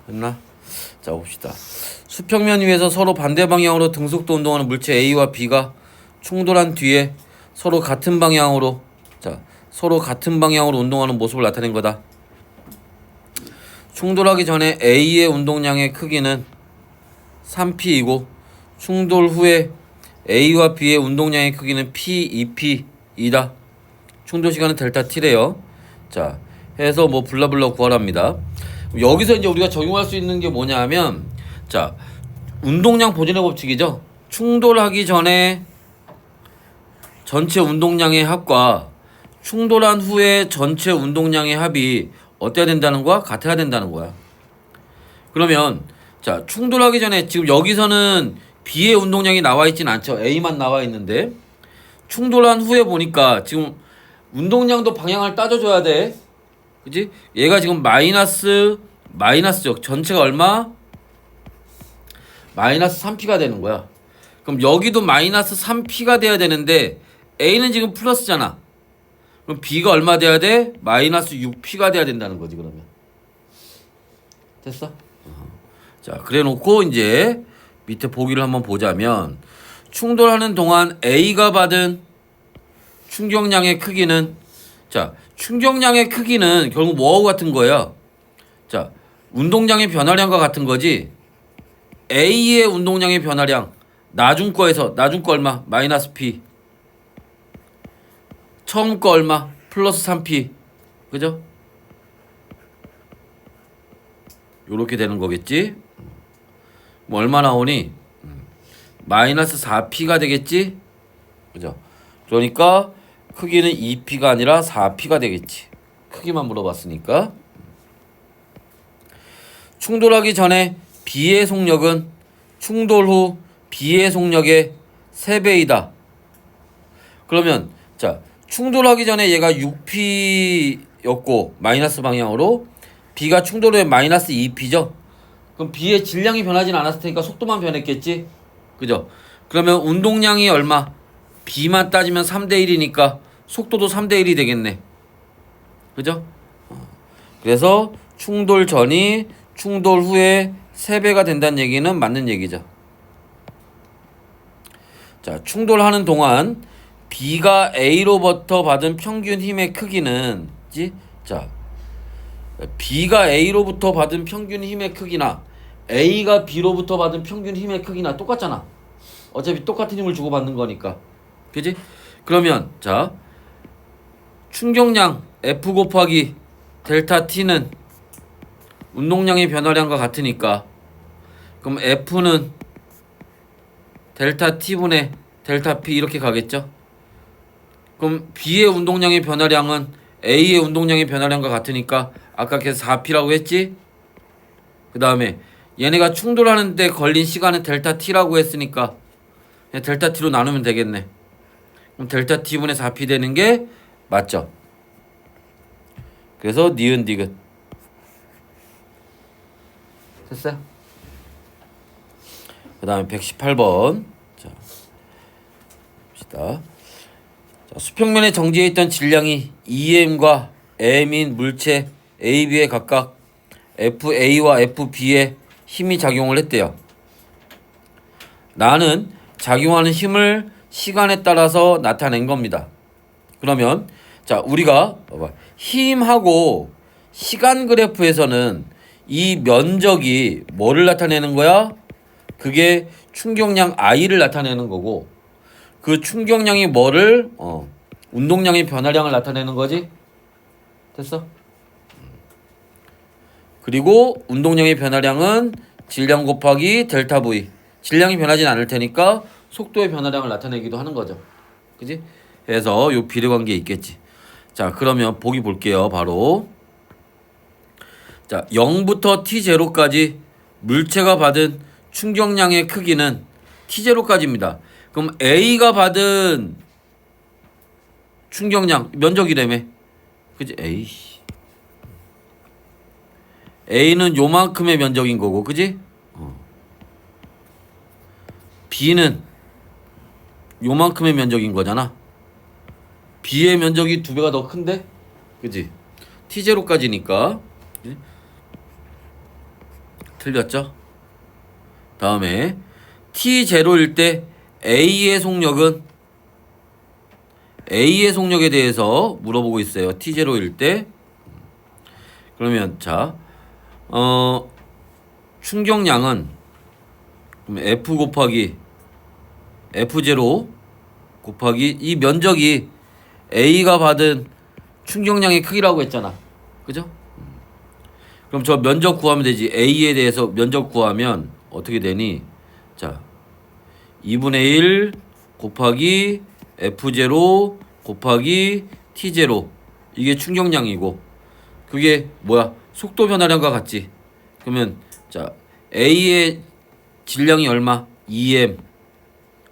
됐나? 자, 봅시다. 수평면 위에서 서로 반대 방향으로 등속도 운동하는 물체 A와 B가 충돌한 뒤에 서로 같은 방향으로 운동하는 모습을 나타낸 거다. 충돌하기 전에 A의 운동량의 크기는 3P이고 충돌 후에 A와 B의 운동량의 크기는 P, 2P이다. 충돌 시간은 델타 T래요. 자, 해서 뭐 블라블라 구하랍니다. 여기서 이제 우리가 적용할 수 있는 게 뭐냐 하면, 자, 운동량 보존의 법칙이죠. 충돌하기 전에 전체 운동량의 합과 충돌한 후에 전체 운동량의 합이 어때야 된다는 거야? 같아야 된다는 거야. 그러면 자, 충돌하기 전에 지금 여기서는 B의 운동량이 나와 있진 않죠. A만 나와 있는데 충돌한 후에 보니까 지금 운동량도 방향을 따져줘야 돼. 그지? 얘가 지금 마이너스죠. 전체가 얼마? 마이너스 3P가 되는 거야. 그럼 여기도 마이너스 3P가 돼야 되는데 A는 지금 플러스잖아. 그럼 B가 얼마 돼야 돼? 마이너스 6P가 돼야 된다는 거지, 그러면. 됐어? 자, 그래 놓고 이제 밑에 보기를 한번 보자면, 충돌하는 동안 A가 받은 충격량의 크기는, 자, 충격량의 크기는 결국 뭐하고 같은 거예요? 자, 운동량의 변화량과 같은 거지. A의 운동량의 변화량, 나중 거 얼마? 마이너스 P. 처음 거 얼마? 플러스 3P. 그죠? 요렇게 되는 거겠지? 뭐 얼마 나오니? 마이너스 4P가 되겠지? 그죠? 그러니까 크기는 2P가 아니라 4P가 되겠지. 크기만 물어봤으니까. 충돌하기 전에 B의 속력은 충돌 후 B의 속력의 3배이다. 그러면 자, 충돌하기 전에 얘가 6P였고 마이너스 방향으로, B가 충돌 후에 마이너스 2P죠. 그럼 B의 질량이 변하진 않았을 테니까 속도만 변했겠지. 그죠? 그러면 운동량이 얼마? B만 따지면 3대1이니까 속도도 3대1이 되겠네. 그죠? 그래서 충돌 전이 충돌 후에 3배가 된다는 얘기는 맞는 얘기죠. 자, 충돌하는 동안 B가 A로부터 받은 평균 힘의 크기는, 자, B가 A로부터 받은 평균 힘의 크기나 A가 B로부터 받은 평균 힘의 크기나 똑같잖아. 어차피 똑같은 힘을 주고받는 거니까. 그지? 그러면 자, 충격량 F 곱하기 델타 T는 운동량의 변화량과 같으니까, 그럼 F는 델타 T분의 델타 P 이렇게 가겠죠? 그럼 B의 운동량의 변화량은 A의 운동량의 변화량과 같으니까 아까 계속 4P라고 했지? 그 다음에 얘네가 충돌하는데 걸린 시간은 델타 T라고 했으니까 그냥 델타 T로 나누면 되겠네. 그럼 델타 T분의 4P 되는 게 맞죠? 그래서 니은 디귿. 됐어요? 그 다음에 118번. 자, 봅시다. 자, 수평면에 정지해 있던 질량이 EM과 M인 물체 A, B에 각각 FA와 FB에 힘이 작용을 했대요. 나는 작용하는 힘을 시간에 따라서 나타낸 겁니다. 그러면 자, 우리가 힘하고 시간 그래프에서는 이 면적이 뭐를 나타내는 거야? 그게 충격량 I를 나타내는 거고, 그 충격량이 뭐를? 운동량의 변화량을 나타내는 거지? 됐어? 그리고 운동량의 변화량은 질량 곱하기 델타 V. 질량이 변하진 않을 테니까 속도의 변화량을 나타내기도 하는 거죠. 그지? 그래서 요 비례관계 있겠지. 자, 그러면 보기 볼게요. 바로. 자, 0부터 T0까지 물체가 받은 충격량의 크기는 T0까지입니다. 그럼 A가 받은 충격량 면적이라며. 그지? A는 요만큼의 면적인 거고, 그지? B는 요만큼의 면적인 거잖아. B의 면적이 2배가 더 큰데? 그지? T0까지니까. 틀렸죠? 다음에 T0일 때 A의 속력에 대해서 물어보고 있어요. T0일 때. 그러면 자, 충격량은 그럼 F 곱하기 F0 곱하기 이 면적이 A가 받은 충격량의 크기라고 했잖아. 그죠? 그럼 저 면적 구하면 되지. A에 대해서 면적 구하면 어떻게 되니? 자, 2분의 1 곱하기 F0 곱하기 T0 이게 충격량이고 그게 뭐야? 속도 변화량과 같지. 그러면 자, A의 질량이 얼마? 2m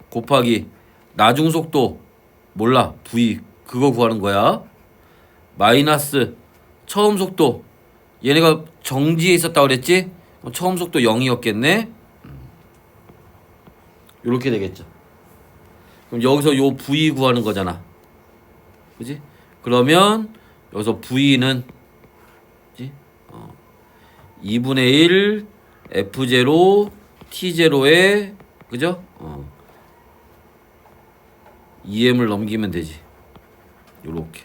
곱하기 나중 속도 몰라. V 그거 구하는 거야. 마이너스 처음 속도 얘네가 정지에 있었다고 그랬지? 처음 속도 0이었겠네. 요렇게 되겠죠. 그럼 여기서 요 V 구하는 거잖아. 그지? 그러면 여기서 V는 2분의 1 F0 T0에 그죠? 2m을 넘기면 되지. 요렇게.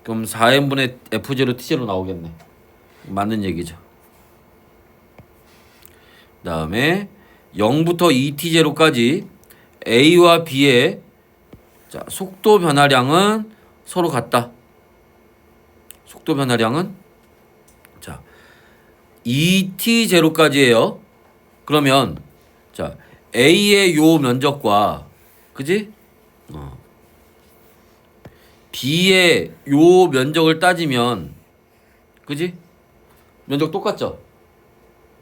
그럼 4m분의 F0 T0 나오겠네. 맞는 얘기죠. 그 다음에 0부터 2T0까지 A와 B의 자, 속도 변화량은 서로 같다. 속도 변화량은 자 2T0까지예요. 그러면 자 A의 요 면적과 그지? B의 요 면적을 따지면 그지? 면적 똑같죠?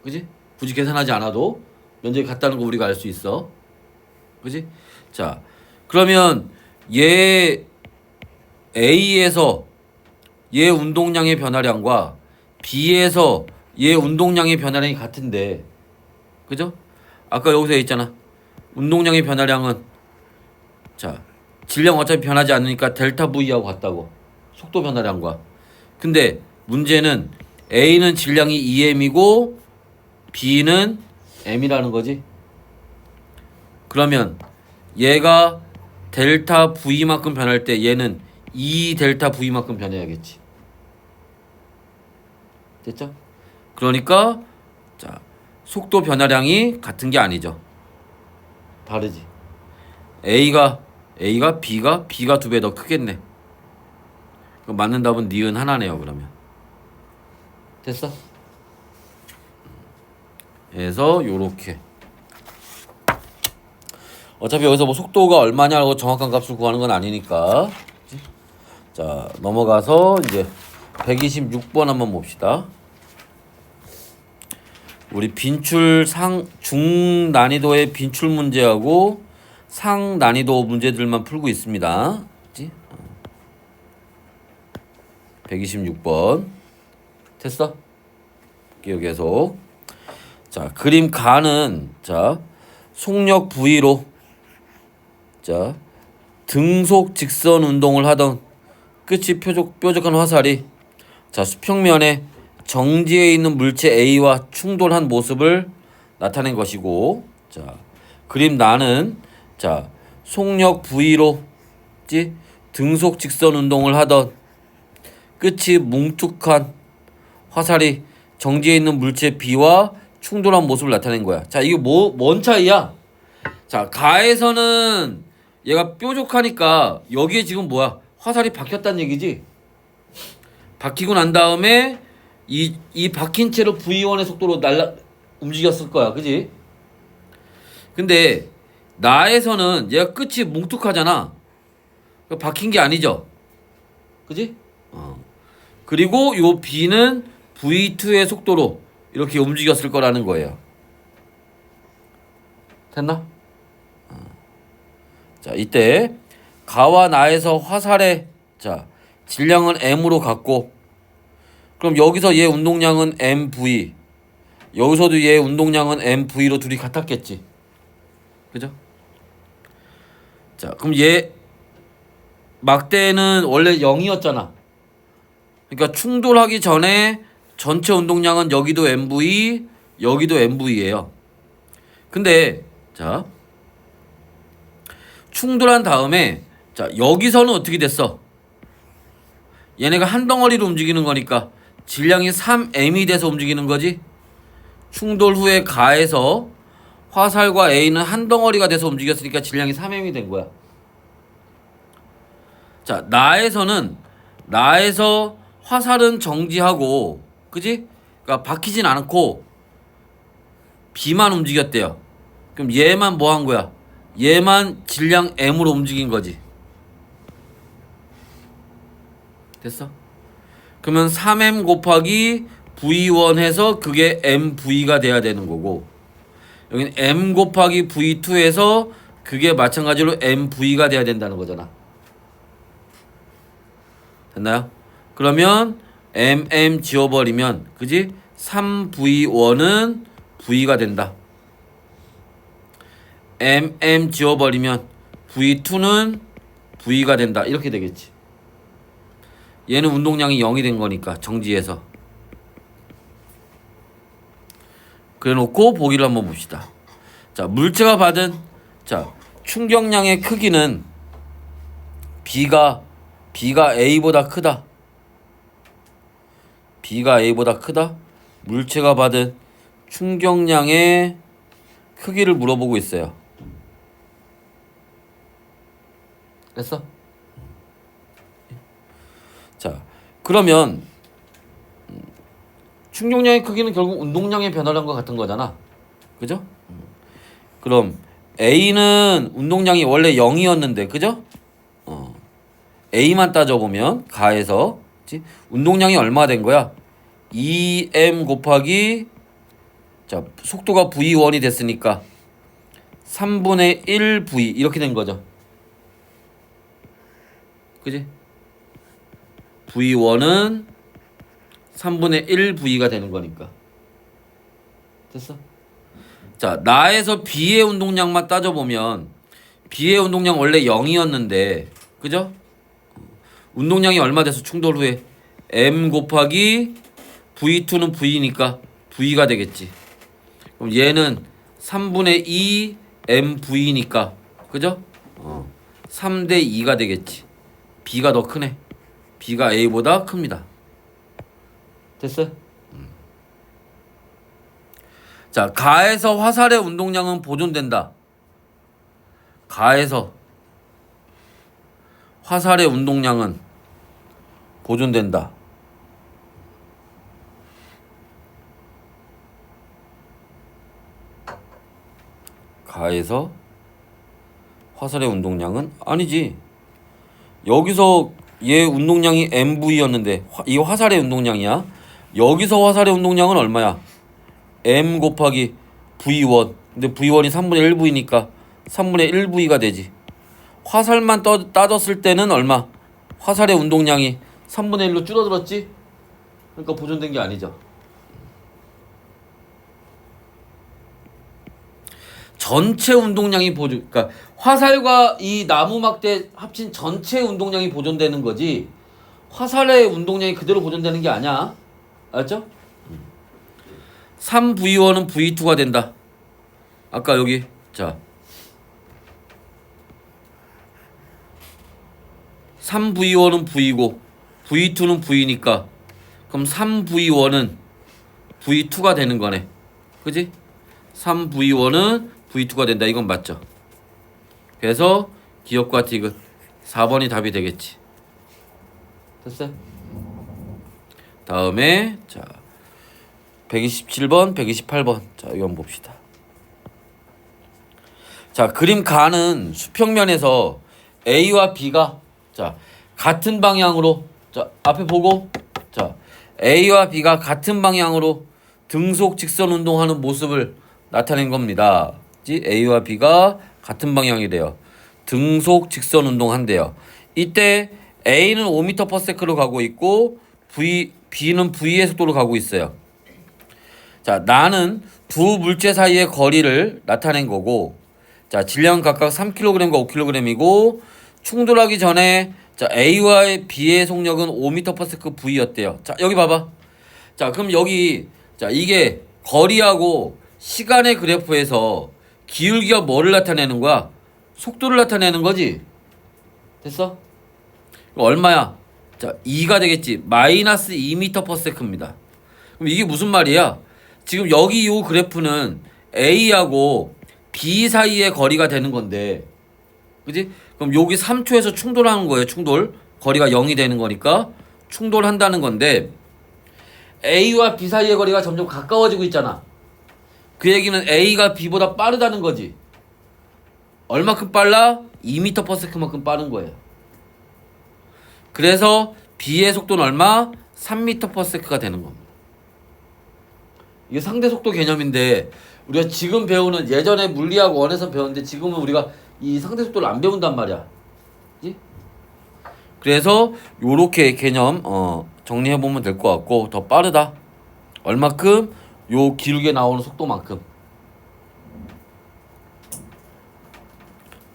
그지? 굳이 계산하지 않아도 면적이 같다는 거 우리가 알 수 있어. 그지? 자, 그러면 얘 A에서 얘 운동량의 변화량과 B에서 얘 운동량의 변화량이 같은데 그죠? 아까 여기서 있잖아. 운동량의 변화량은 자, 질량 어차피 변하지 않으니까 델타 V하고 같다고. 속도 변화량과. 근데 문제는 A는 질량이 2m이고 B는 m이라는 거지. 그러면 얘가 델타 V만큼 변할 때 얘는 2 델타 V만큼 변해야겠지. 됐죠? 그러니까 자, 속도 변화량이 같은 게 아니죠. 다르지. B가 B가 2배 더 크겠네. 그럼 맞는 답은 니은 하나네요. 그러면 됐어? 그래서 요렇게 어차피 여기서 뭐 속도가 얼마냐고 정확한 값을 구하는 건 아니니까. 자, 넘어가서 이제 126번 한번 봅시다. 우리 빈출 중 난이도의 빈출 문제하고 상 난이도 문제들만 풀고 있습니다. 126번 됐어? 볼게요. 계속. 자, 그림 가는 자 속력 V로 자 등속 직선 운동을 하던 끝이 뾰족한 화살이 자 수평면에 정지해 있는 물체 A와 충돌한 모습을 나타낸 것이고, 자 그림 나는 자 속력 V로 등속 직선 운동을 하던 끝이 뭉툭한 화살이 정지해 있는 물체 B와 충돌한 모습을 나타낸 거야. 자, 이게 뭔 차이야? 자, 가에서는 얘가 뾰족하니까 여기에 지금 뭐야? 화살이 박혔다는 얘기지? 박히고 난 다음에 이 박힌 채로 V1의 속도로 움직였을 거야. 그지? 근데 나에서는 얘가 끝이 뭉툭하잖아. 박힌 게 아니죠? 그지? 그리고 요 B는 V2의 속도로 이렇게 움직였을 거라는 거예요. 됐나? 자, 이때 가와 나에서 화살의 자 질량은 m으로 갖고, 그럼 여기서 얘 운동량은 mv, 여기서도 얘 운동량은 mv로 둘이 같았겠지. 그죠? 자, 그럼 얘 막대는 원래 0이었잖아. 그러니까 충돌하기 전에 전체 운동량은 여기도 mv, 여기도 MV예요. 근데 자 충돌한 다음에 자 여기서는 어떻게 됐어? 얘네가 한 덩어리로 움직이는 거니까 질량이 3m이 돼서 움직이는 거지. 충돌 후에 가해서 화살과 A는 한 덩어리가 돼서 움직였으니까 질량이 3m이 된 거야. 자, 나에서 화살은 정지하고, 그지? 그러니까 박히진 않고 B만 움직였대요. 그럼 얘만 뭐 한 거야? 얘만 질량 M으로 움직인 거지. 됐어? 그러면 3M 곱하기 V1 해서 그게 MV가 돼야 되는 거고, 여기는 M 곱하기 V2 해서 그게 마찬가지로 MV가 돼야 된다는 거잖아. 됐나요? 그러면 MM 지워버리면, 그지? 3V1은 V가 된다. MM 지워버리면 V2는 V가 된다. 이렇게 되겠지. 얘는 운동량이 0이 된 거니까 정지해서. 그래 놓고 보기를 한번 봅시다. 자, 물체가 받은 자 충격량의 크기는 B가 A보다 크다. B가 A보다 크다. 물체가 받은 충격량의 크기를 물어보고 있어요. 됐어? 자, 그러면 충격량의 크기는 결국 운동량의 변화량과 같은 거잖아. 그죠? 그럼 A는 운동량이 원래 0이었는데, 그죠? A만 따져보면 가해서 그치? 운동량이 얼마 된 거야? 2m 곱하기 자 속도가 V1이 됐으니까 3분의 1V 이렇게 된 거죠. 그지? V1은 3분의 1V가 되는 거니까. 됐어? 자, 나에서 B의 운동량만 따져보면 B의 운동량 원래 0이었는데, 그죠? 운동량이 얼마 돼서 충돌 후에 M 곱하기 V2는 V니까 V가 되겠지. 그럼 얘는 3분의 2 MV니까, 그죠? 3대 2가 되겠지. B가 더 크네. B가 A보다 큽니다. 됐어요? 자, 가에서 화살의 운동량은 보존된다. 가에서 화살의 운동량은 보존된다. 가에서 화살의 운동량은 아니지. 여기서 얘 운동량이 MV였는데 이 화살의 운동량이야. 여기서 화살의 운동량은 얼마야? M 곱하기 V1. 근데 V1이 3분의 1V니까 3분의 1V가 되지. 화살만 따졌을 때는 얼마? 화살의 운동량이 3분의 1로 줄어들었지? 그러니까 보존된 게 아니죠. 전체 운동량이 그러니까 화살과 이 나무 막대 합친 전체 운동량이 보존되는 거지. 화살의 운동량이 그대로 보존되는 게 아니야. 알았죠? 3V1은 V2가 된다. 아까 여기 자 3V1은 V고 V2는 V니까 그럼 3V1은 V2가 되는 거네. 그지? 3V1은 V2가 된다. 이건 맞죠? 그래서 기억과 디귿 4번이 답이 되겠지. 됐어요? 다음에 자 127번, 128번. 자, 이건 봅시다. 자, 그림 가는 수평면에서 A와 B가 자, 같은 방향으로 자, 앞에 보고 자, A와 B가 같은 방향으로 등속 직선 운동하는 모습을 나타낸 겁니다. A와 B가 같은 방향이래요. 등속 직선 운동한대요. 이때 A는 5m/s로 가고 있고 B는 V의 속도로 가고 있어요. 자, 나는 두 물체 사이의 거리를 나타낸 거고, 자, 질량은 각각 3kg과 5kg이고, 충돌하기 전에 자, A와 B의 속력은 5m/s V였대요. 자, 여기 봐봐. 자, 그럼 여기 자, 이게 거리하고 시간의 그래프에서 기울기가 뭐를 나타내는 거야? 속도를 나타내는 거지. 됐어? 얼마야? 자, 2가 되겠지. 마이너스 2m/s입니다. 그럼 이게 무슨 말이야? 지금 여기 이 그래프는 A하고 B 사이의 거리가 되는 건데, 그지? 그럼 여기 3초에서 충돌하는 거예요. 충돌. 거리가 0이 되는 거니까 충돌한다는 건데, A와 B 사이의 거리가 점점 가까워지고 있잖아. 그 얘기는 A가 B보다 빠르다는 거지. 얼마큼 빨라? 2m/s만큼 빠른 거예요. 그래서 B의 속도는 얼마? 3m/s가 되는 겁니다. 이게 상대 속도 개념인데 우리가 지금 배우는 예전에 물리학 원에서 배웠는데 지금은 우리가 이 상대 속도를 안 배운단 말이야. 그치? 그래서 요렇게 개념 정리해 보면 될 것 같고, 더 빠르다. 얼마큼? 요 기울기에 나오는 속도만큼.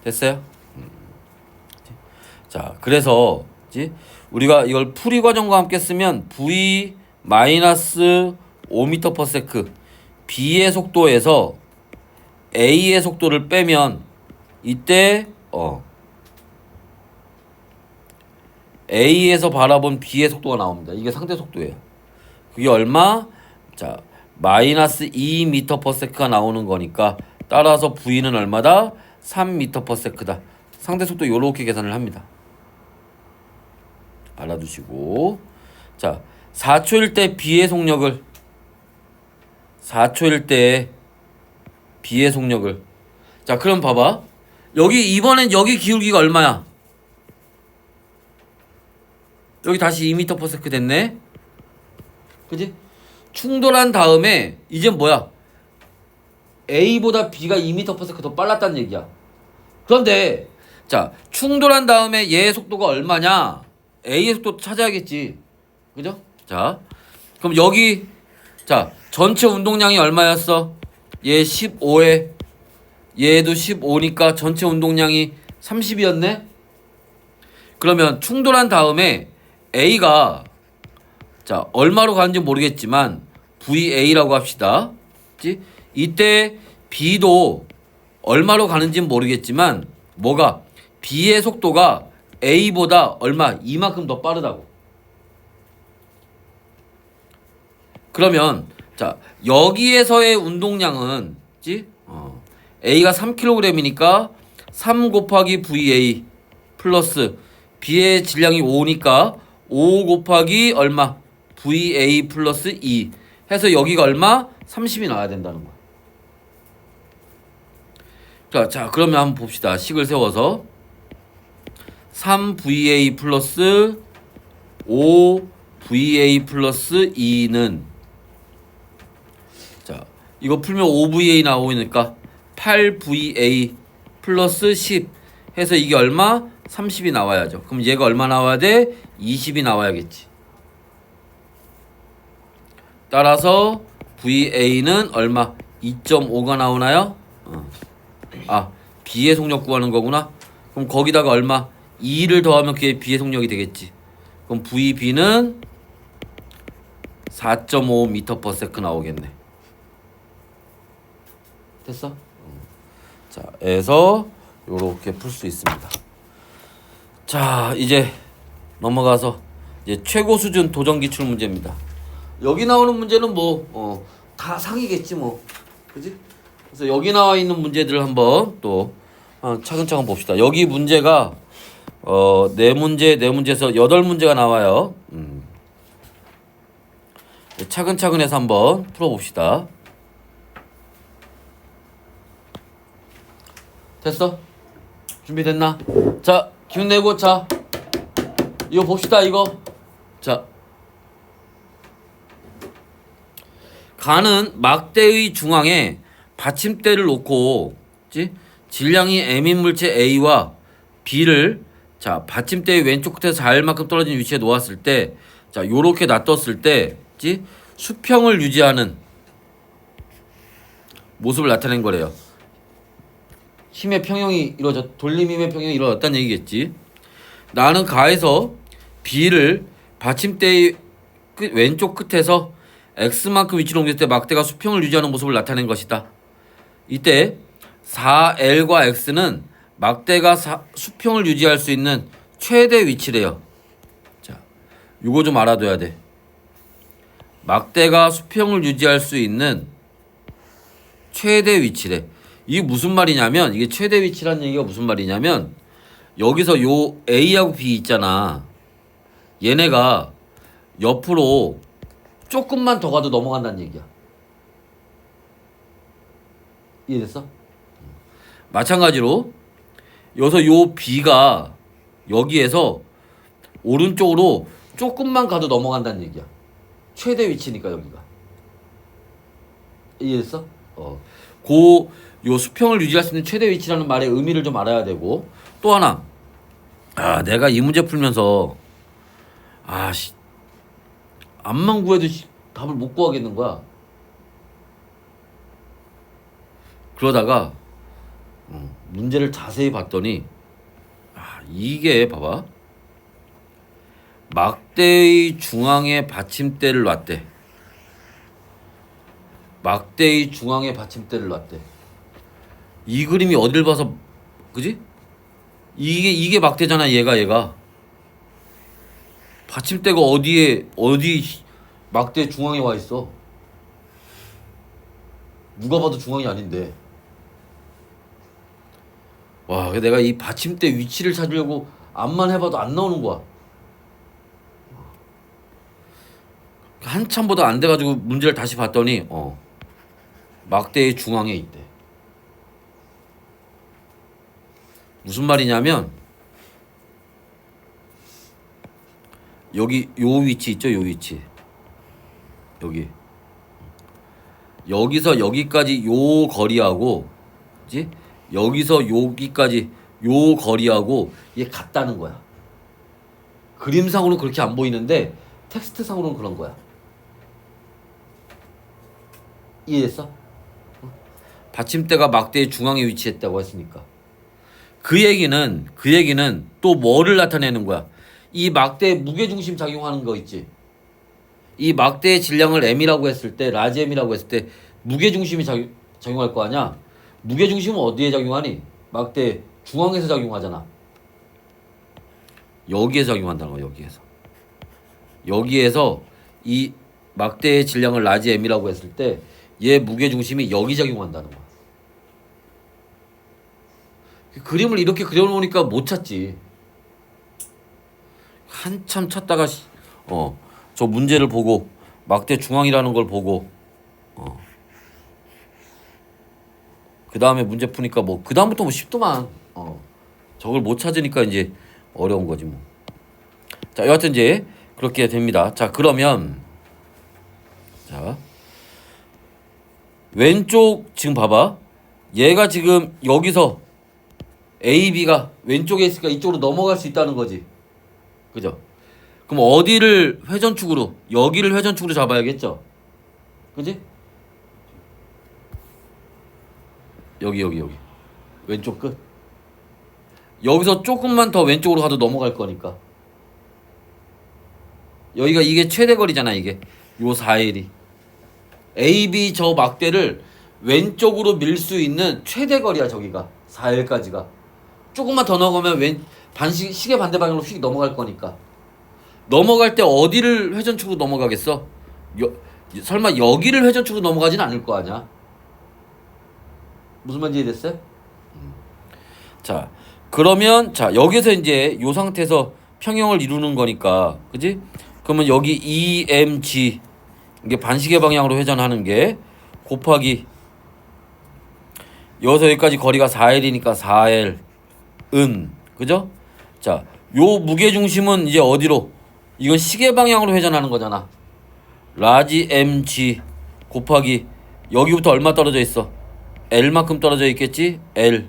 됐어요? 자, 그래서 우리가 이걸 풀이 과정과 함께 쓰면 v 마이너스 5m/s b의 속도에서 a의 속도를 빼면 이때 a에서 바라본 b의 속도가 나옵니다. 이게 상대 속도예요. 그게 얼마? 자, 마이너스 2m/s가 나오는 거니까 따라서 v는 얼마다? 3m/s다. 상대 속도 요렇게 계산을 합니다. 알아두시고, 자, 4초일 때 B의 속력을, 4초일 때 B의 속력을, 자, 그럼 봐봐. 여기 이번엔 여기 기울기가 얼마야? 여기 다시 2m/s 됐네. 그지? 충돌한 다음에 이제 뭐야? A보다 B가 2m/s 더 빨랐다는 얘기야. 그런데 자, 충돌한 다음에 얘의 속도가 얼마냐? A의 속도 찾아야겠지. 그죠? 자, 그럼 여기 자, 전체 운동량이 얼마였어? 얘 15에 얘도 15니까 전체 운동량이 30이었네? 그러면 충돌한 다음에 A가 자, 얼마로 가는지 모르겠지만 VA라고 합시다. 그치? 이때 B도 얼마로 가는지는 모르겠지만 뭐가? B의 속도가 A보다 얼마? 이만큼 더 빠르다고. 그러면 자, 여기에서의 운동량은 A가 3kg이니까 3 곱하기 VA 플러스 B의 질량이 5니까 5 곱하기 얼마? VA 플러스 2 해서 여기가 얼마? 30이 나와야 된다는 거야. 자, 그러면 한번 봅시다. 식을 세워서 3VA 플러스 5VA 플러스 2는 자, 이거 풀면 5VA 나오니까 8VA 플러스 10 해서 이게 얼마? 30이 나와야죠. 그럼 얘가 얼마 나와야 돼? 20이 나와야겠지. 따라서 VA는 얼마? 2.5가 나오나요? B의 속력 구하는 거구나. 그럼 거기다가 얼마? 2를 더하면 그게 B의 속력이 되겠지. 그럼 VB는 4.5m/s 나오겠네. 됐어? 자, 해서 요렇게 풀 수 있습니다. 자, 이제 넘어가서 이제 최고 수준 도전 기출 문제입니다. 여기 나오는 문제는 뭐 다 상이겠지 뭐. 그지? 그래서 여기 나와 있는 문제들을 한번 또 차근차근 봅시다. 여기 문제가 네 문제에서 8문제가 나와요. 차근차근 해서 한번 풀어봅시다. 됐어? 준비됐나? 자, 기운 내고, 자, 이거 봅시다, 이거. 자, 가는 막대의 중앙에 받침대를 놓고, 질량이 M인 물체 A와 B를 자, 받침대의 왼쪽 끝에서 4일만큼 떨어진 위치에 놓았을 때, 자, 요렇게 놔뒀을 때, 수평을 유지하는 모습을 나타낸 거래요. 힘의 평형이 돌림 힘의 평형이 이루어졌다는 얘기겠지. 나는 가에서 B를 받침대의 왼쪽 끝에서 x만큼 위치를 옮겼을 때 막대가 수평을 유지하는 모습을 나타낸 것이다. 이때 4L과 X는 막대가 수평을 유지할 수 있는 최대 위치래요. 자, 요거 좀 알아둬야 돼. 막대가 수평을 유지할 수 있는 최대 위치래. 이게 무슨 말이냐면, 이게 최대 위치라는 얘기가 무슨 말이냐면, 여기서 요 A하고 B 있잖아. 얘네가 옆으로 조금만 더 가도 넘어간다는 얘기야. 이해됐어? 마찬가지로 여기서 요 B가 여기에서 오른쪽으로 조금만 가도 넘어간다는 얘기야. 최대 위치니까 여기가. 이해됐어? 요 수평을 유지할 수 있는 최대 위치라는 말의 의미를 좀 알아야 되고, 또 하나, 내가 이 문제 풀면서 앞만 구해도 답을 못 구하겠는 거야. 그러다가 문제를 자세히 봤더니 이게 봐봐, 막대의 중앙에 받침대를 놨대. 막대의 중앙에 받침대를 놨대. 이 그림이 어딜 봐서, 그지? 이게 막대잖아. 얘가 받침대가 어디 막대 중앙에 와 있어. 누가 봐도 중앙이 아닌데. 와, 내가 이 받침대 위치를 찾으려고 앞만 해봐도 안 나오는 거야. 한참보다 안 돼가지고 문제를 다시 봤더니 막대의 중앙에 있대. 무슨 말이냐면, 여기 요 위치 있죠? 요 위치. 여기서 여기까지 요 거리하고, 그치? 여기서 여기까지 요 거리하고 이게 같다는 거야. 그림상으로는 그렇게 안 보이는데 텍스트상으로는 그런 거야. 이해했어? 받침대가 막대의 중앙에 위치했다고 했으니까. 그 얘기는 또 뭐를 나타내는 거야? 이 막대의 무게중심 작용하는 거 있지? 이 막대의 질량을 M이라고 했을 때, 라지 M이라고 했을 때 무게중심이 작용할 거 아니야? 무게중심은 어디에 작용하니? 막대 중앙에서 작용하잖아. 여기에 작용한다는 거야. 여기에서 이 막대의 질량을 라지 M이라고 했을 때 얘 무게중심이 여기 작용한다는 거야. 그림을 이렇게 그려놓으니까 못 찾지. 한참 찾다가 저 문제를 보고 막대 중앙이라는 걸 보고 그 다음에 문제 푸니까 그 다음부터 쉽더만. 저걸 못 찾으니까 이제 어려운 거지 뭐. 자, 여하튼 이제 그렇게 됩니다. 자, 그러면 왼쪽 지금 봐봐. 얘가 지금 여기서 A, B가 왼쪽에 있으니까 이쪽으로 넘어갈 수 있다는 거지. 그죠? 그럼 어디를 회전축으로? 여기를 회전축으로 잡아야겠죠? 그지? 여기. 왼쪽 끝. 여기서 조금만 더 왼쪽으로 가도 넘어갈 거니까. 여기가 이게 최대 거리잖아, 이게. 요 4L이. A, B 저 막대를 왼쪽으로 밀 수 있는 최대 거리야, 저기가. 4L까지가. 조금만 더 넘어가면 시계 반대 방향으로 휙 넘어갈 거니까. 넘어갈 때 어디를 회전축으로 넘어가겠어? 설마 여기를 회전축으로 넘어가진 않을 거 아니야? 무슨 말인지 이해됐어요? 자, 그러면 여기서 이제 요 상태에서 평형을 이루는 거니까, 그지? 그러면 여기 EMG, 이게 반시계 방향으로 회전하는 게 곱하기 여기서 여기까지 거리가 4L이니까 4L 그죠? 자, 요 무게중심은 이제 어디로? 이건 시계 방향으로 회전하는 거잖아. 라지 mg 곱하기 여기부터 얼마 떨어져 있어? L만큼 떨어져 있겠지? L.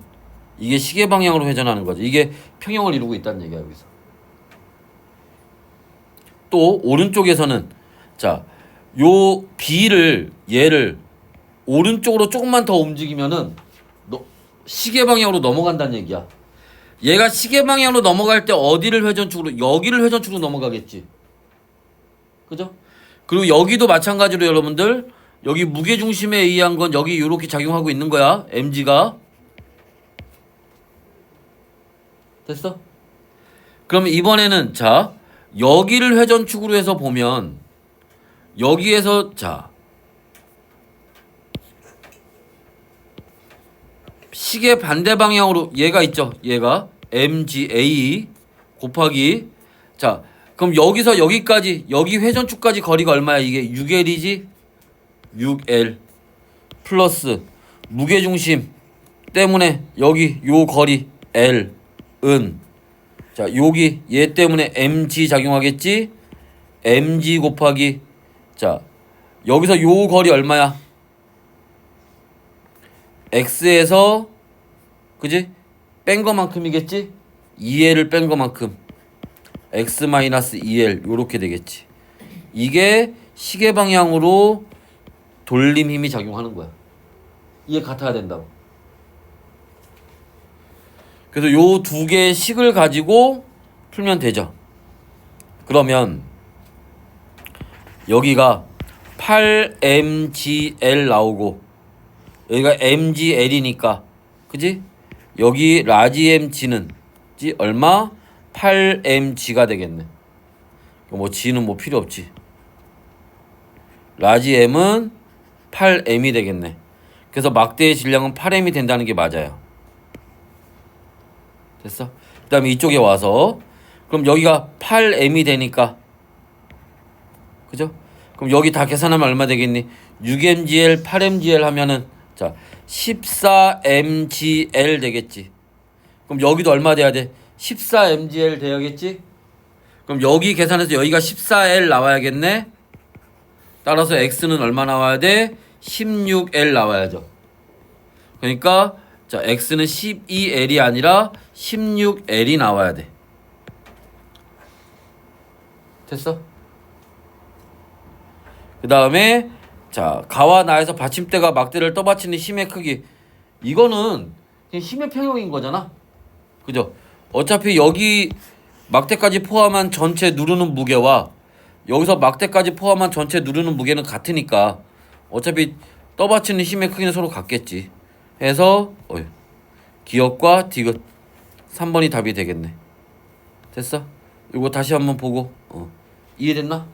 이게 시계 방향으로 회전하는 거지. 이게 평형을 이루고 있다는 얘기야, 여기서. 또 오른쪽에서는 요 B를 얘를 오른쪽으로 조금만 더 움직이면은 시계 방향으로 넘어간다는 얘기야. 얘가 시계 방향으로 넘어갈 때 어디를 회전축으로? 여기를 회전축으로 넘어가겠지. 그죠? 그리고 여기도 마찬가지로 여러분들 여기 무게중심에 의한 건 여기 이렇게 작용하고 있는 거야. mg가. 됐어? 그럼 이번에는 자 여기를 회전축으로 해서 보면 여기에서 자 시계 반대 방향으로 얘가 있죠. 얘가 mga 곱하기 자 그럼 여기서 여기까지 여기 회전축까지 거리가 얼마야? 이게 6L이지? 6L 플러스 무게중심 때문에 여기 요 거리 L은 자 여기 얘 때문에 mg 작용하겠지? mg 곱하기 자 여기서 요 거리 얼마야? x에서 그지? 뺀 거만큼이겠지? 2L을 뺀 거만큼 x-2L 요렇게 되겠지. 이게 시계 방향으로 돌림 힘이 작용하는 거야. 이게 같아야 된다고. 그래서 요 두 개의 식을 가지고 풀면 되죠. 그러면 여기가 8mgl 나오고 여기가 mgl이니까 그지? 여기 라지 mg는 얼마? 8mg가 되겠네. 뭐 g는 뭐 필요 없지. 라지 m은 8m이 되겠네. 그래서 막대의 질량은 8m이 된다는 게 맞아요. 됐어? 그 다음에 이쪽에 와서 그럼 여기가 8m이 되니까 그죠? 그럼 여기 다 계산하면 얼마 되겠니? 6mgl, 8mgl 하면은 자 14mgl 되겠지. 그럼 여기도 얼마 돼야 돼? 14mgl 돼야겠지? 그럼 여기 계산해서 여기가 14L 나와야겠네? 따라서 X는 얼마 나와야 돼? 16L 나와야죠. 그러니까 자 X는 12L이 아니라 16L이 나와야 돼. 됐어? 그 다음에 자 가와 나에서 받침대가 막대를 떠받치는 힘의 크기 이거는 그냥 힘의 평형인 거잖아. 그죠? 어차피 여기 막대까지 포함한 전체 누르는 무게와 여기서 막대까지 포함한 전체 누르는 무게는 같으니까 어차피 떠받치는 힘의 크기는 서로 같겠지. 해서 기역과 디귿 3번이 답이 되겠네. 됐어? 이거 다시 한번 보고 이해됐나?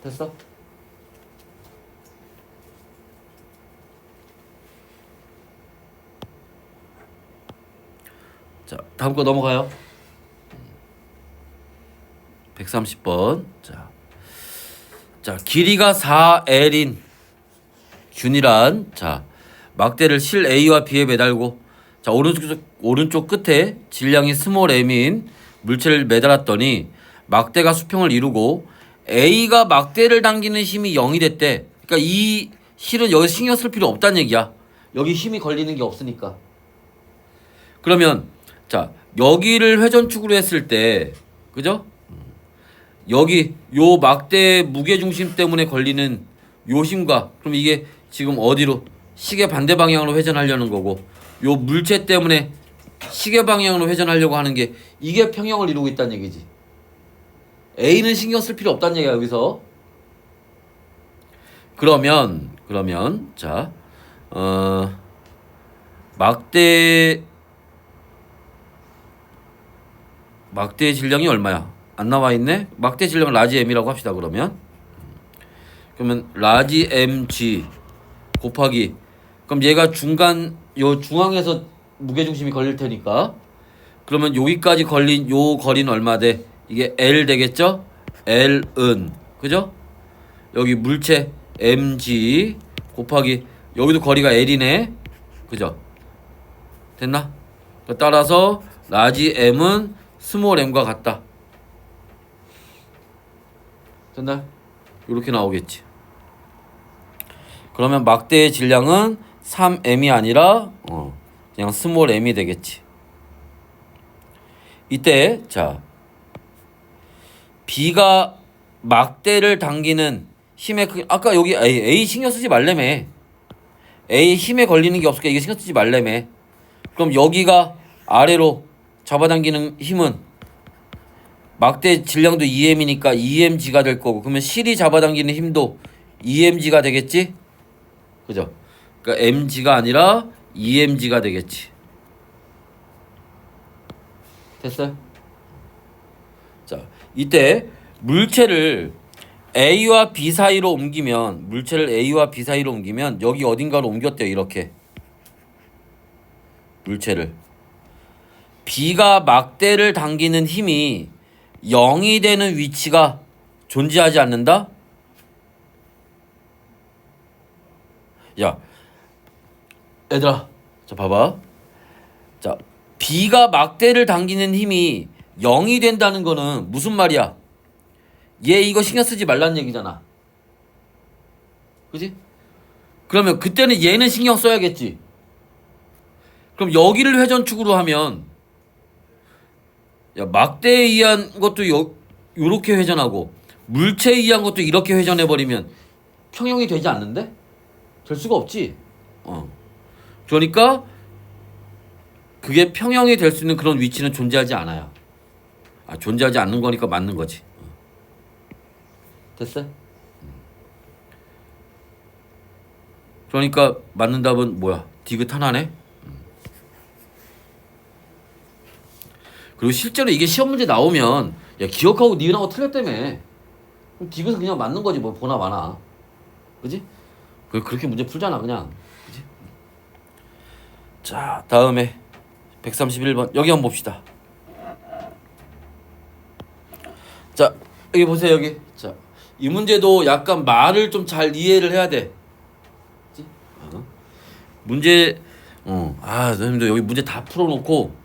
됐어? 자, 다음 거 넘어가요. 130번. 자, 길이가 4L인 균이란 자, 막대를 실 A와 B에 매달고 자, 오른쪽 끝에 질량이 스몰 m인 물체를 매달았더니 막대가 수평을 이루고 A가 막대를 당기는 힘이 0이 됐대. 그러니까 이 실은 여기 신경 쓸 필요 없다는 얘기야. 여기 힘이 걸리는 게 없으니까. 그러면 자 여기를 회전축으로 했을 때 그죠? 여기 요 막대 무게중심 때문에 걸리는 요 힘과 그럼 이게 지금 어디로 시계 반대 방향으로 회전하려는 거고 요 물체 때문에 시계 방향으로 회전하려고 하는 게 이게 평형을 이루고 있다는 얘기지. A는 신경 쓸 필요 없다는 얘기야 여기서. 그러면 자 막대의 질량이 얼마야? 안 나와 있네. 막대 질량은 라지 m이라고 합시다. 그러면 라지 mg 곱하기 그럼 얘가 요 중앙에서 무게중심이 걸릴 테니까 그러면 여기까지 걸린 요 거리는 얼마 돼? 이게 L 되겠죠? L은 그죠? 여기 물체 mg 곱하기 여기도 거리가 L이네. 그죠? 됐나? 따라서 라지 m은 스몰 m과 같다. 됐나? 이렇게 나오겠지. 그러면 막대의 질량은 3m이 아니라 그냥 스몰 m이 되겠지. 이때 자 B가 막대를 당기는 힘의 크기 아까 여기 A 신경 쓰지 말래매. A 힘에 걸리는 게 없으니까 이게 신경 쓰지 말래매. 그럼 여기가 아래로 잡아당기는 힘은 막대 질량도 2m이니까 2mg가 될 거고 그러면 실이 잡아당기는 힘도 2mg가 되겠지? 그죠? 그러니까 mg가 아니라 2mg가 되겠지. 됐어요? 자, 이때 물체를 A와 B 사이로 옮기면 물체를 A와 B 사이로 옮기면 여기 어딘가로 옮겼대요. 이렇게 물체를 B가 막대를 당기는 힘이 0이 되는 위치가 존재하지 않는다? 야, 얘들아, 자 봐봐. 자, B가 막대를 당기는 힘이 0이 된다는 거는 무슨 말이야? 얘 이거 신경 쓰지 말라는 얘기잖아. 그지? 그러면 그때는 얘는 신경 써야겠지. 그럼 여기를 회전축으로 하면 야, 막대에 의한 것도 요렇게 회전하고 물체에 의한 것도 이렇게 회전해버리면 평형이 되지 않는데? 될 수가 없지. 그러니까 그게 평형이 될 수 있는 그런 위치는 존재하지 않아요. 존재하지 않는 거니까 맞는 거지. 됐어? 그러니까 맞는 답은 뭐야? 디귿 하나네? 그리고 실제로 이게 시험 문제 나오면 야 기억하고 니은하고 틀렸다며. 그럼 디귿은 그냥 맞는 거지 뭐 보나 마나. 그지? 그렇게 문제 풀잖아 그냥. 그지? 자 다음에 131번 여기 한번 봅시다. 자 여기 보세요 여기. 자 이 문제도 약간 말을 좀 잘 이해를 해야 돼. 그치? 문제 선생님도 여기 문제 다 풀어놓고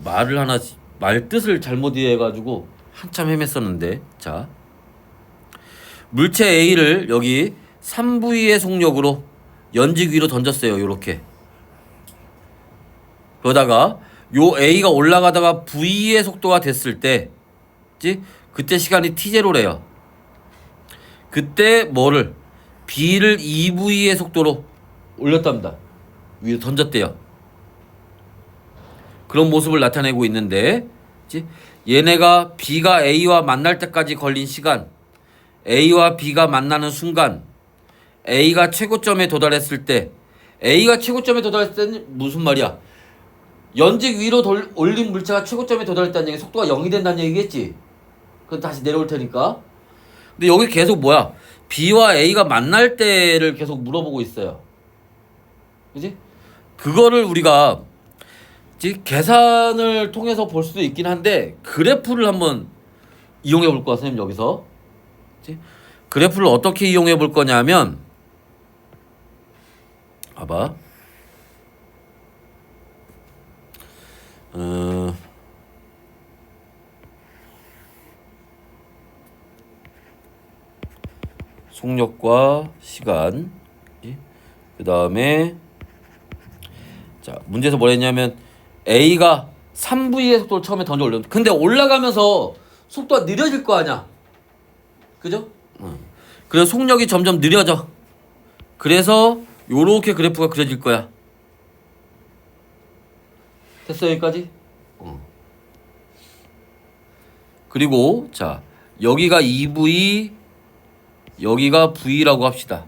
말을 하나 말 뜻을 잘못 이해해가지고 한참 헤맸었는데 자 물체 A를 여기 3V의 속력으로 연직 위로 던졌어요. 요렇게 그러다가 요 A가 올라가다가 V의 속도가 됐을 때 그때 시간이 T0래요. 그때 뭐를 B를 2V의 속도로 올렸답니다. 위로 던졌대요. 그런 모습을 나타내고 있는데 얘네가 B가 A와 만날 때까지 걸린 시간 A와 B가 만나는 순간 A가 최고점에 도달했을 때 A가 최고점에 도달했을 때는 무슨 말이야? 연직 위로 올린 물체가 최고점에 도달했다는 얘기 속도가 0이 된다는 얘기겠지? 그럼 다시 내려올 테니까. 근데 여기 계속 뭐야? B와 A가 만날 때를 계속 물어보고 있어요. 그지? 그거를 우리가 계산을 통해서 볼 수도 있긴 한데 그래프를 한번 이용해 볼 거야 선생님 여기서. 그래프를 어떻게 이용해 볼 거냐면 봐봐. 속력과 시간 그 다음에 자 문제에서 뭐라 했냐면 A가 3V의 속도를 처음에 던져 올렸는데 근데 올라가면서 속도가 느려질 거 아니야. 그죠? 그래서 속력이 점점 느려져. 그래서 요렇게 그래프가 그려질 거야. 됐어 여기까지? 그리고 자 여기가 2V 여기가 V라고 합시다.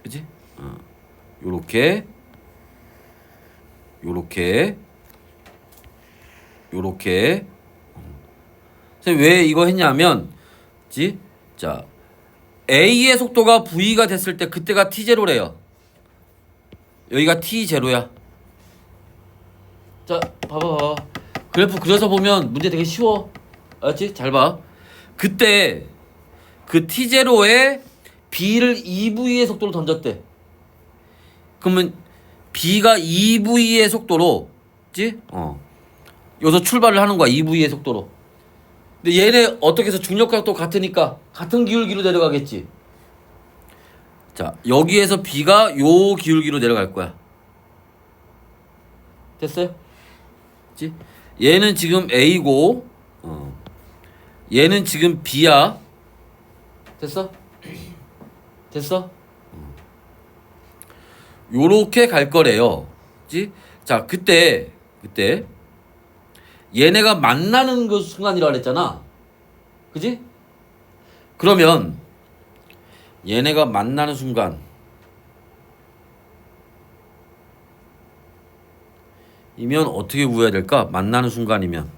그치? 요렇게 선생님 왜 이거 했냐면 자 A의 속도가 V가 됐을 때 그때가 T0래요. 여기가 T0야. 자 봐봐 그래프 그려서 보면 문제 되게 쉬워. 알았지? 잘 봐. 그때 그 T0에 B를 2V의 속도로 던졌대. 그러면 B가 2V의 속도로 여기서 출발을 하는 거야. 2V의 속도로. 근데 얘네 어떻게 해서 중력각도 같으니까 같은 기울기로 내려가겠지. 자 여기에서 B가 요 기울기로 내려갈 거야. 됐어요? 그치? 얘는 지금 A고 얘는 지금 B야. 됐어? 됐어? 요렇게 갈 거래요. 그치? 자 그때 얘네가 만나는 그 순간이라 그랬잖아. 그지? 그러면 얘네가 만나는 순간 이면 어떻게 구해야 될까? 만나는 순간이면